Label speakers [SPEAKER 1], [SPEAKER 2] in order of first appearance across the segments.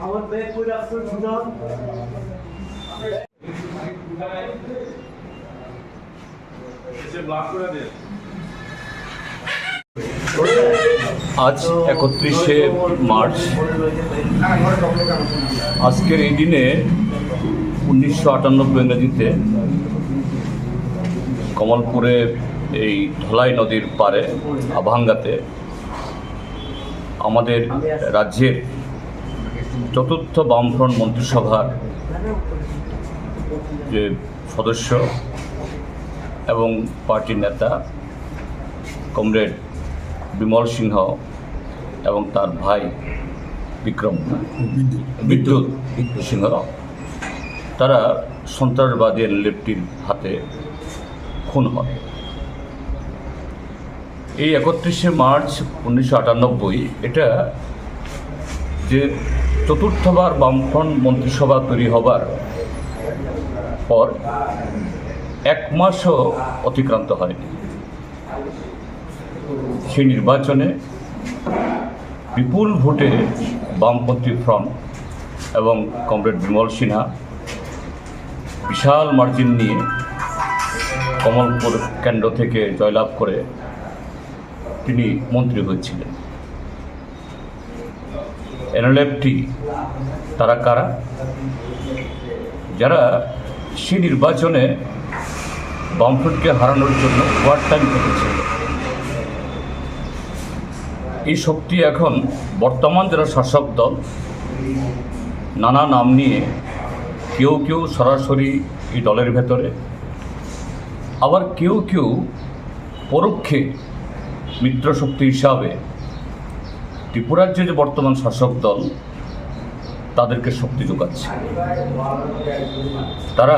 [SPEAKER 1] আমার ব্যাগ করে আপনার সুনাম
[SPEAKER 2] আজ 31শে মার্চ। আজকের এই দিনে 1998 ইংরেজিতে কমলপুরে এই ধলাই নদীর পারে আভাঙ্গাতে আমাদের রাজ্যের চতুর্থ বামফ্রন্ট মন্ত্রিসভার যে সদস্য এবং পার্টির নেতা কমরেড বিমল সিংহ এবং তার ভাই বিক্রম বিদ্যুৎ সিংহ তারা সন্ত্রাসবাদী লেফটির হাতে খুন হয়। এই 31শে মার্চ 1998 এটা যে চতুর্থবার বামফ্রন্ট মন্ত্রিসভা তৈরি হবার পর এক মাসও অতিক্রান্ত হয়নি। সেই নির্বাচনে বিপুল ভোটে বামপন্থী ফ্রন্ট এবং কমরেড বিমল সিনহা বিশাল মার্জিন নিয়ে কমলপুর কেন্দ্র থেকে জয়লাভ করে তিনি মন্ত্রী হয়েছিলেন। এনএলএফটি তারা কারা? যারা সেই নির্বাচনে বামফ্রন্টকে হারানোর জন্য ওয়ার টাইম কেটেছিল। এই শক্তি এখন বর্তমান যারা শাসক দল নানা নাম নিয়ে কেউ কেউ সরাসরি এই দলের ভেতরে, আবার কেউ কেউ পরোক্ষে মিত্রশক্তি হিসাবে ত্রিপুরার যে বর্তমান শাসক দল তাদেরকে শক্তি যোগাচ্ছে। তারা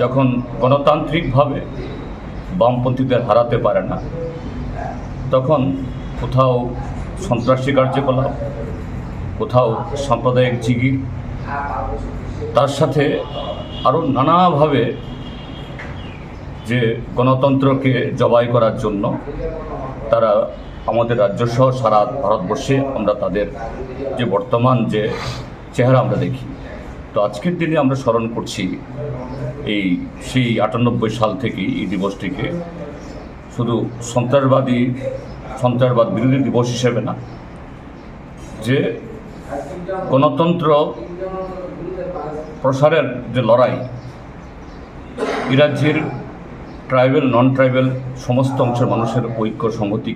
[SPEAKER 2] যখন গণতান্ত্রিকভাবে বামপন্থীদের হারাতে পারে না, তখন কোথাও সন্ত্রাসী কার্যকলাপ, কোথাও সাম্প্রদায়িক জিগির, তার সাথে আরও নানাভাবে যে গণতন্ত্রকে জবাই করার জন্য তারা আমাদের রাজ্যসহ সারা ভারতবর্ষে আমরা তাদের যে বর্তমান যে চেহারা আমরা দেখি। তো আজকের দিনে আমরা স্মরণ করছি সেই 98 সাল থেকেই এই দিবসটিকে শুধু সন্ত্রাসবাদ বিরোধী দিবস হিসেবে না, যে গণতন্ত্র প্রসারের যে লড়াই, এই রাজ্যের ট্রাইবেল নন ট্রাইবেল সমস্ত অংশের মানুষের ঐক্য সংহতি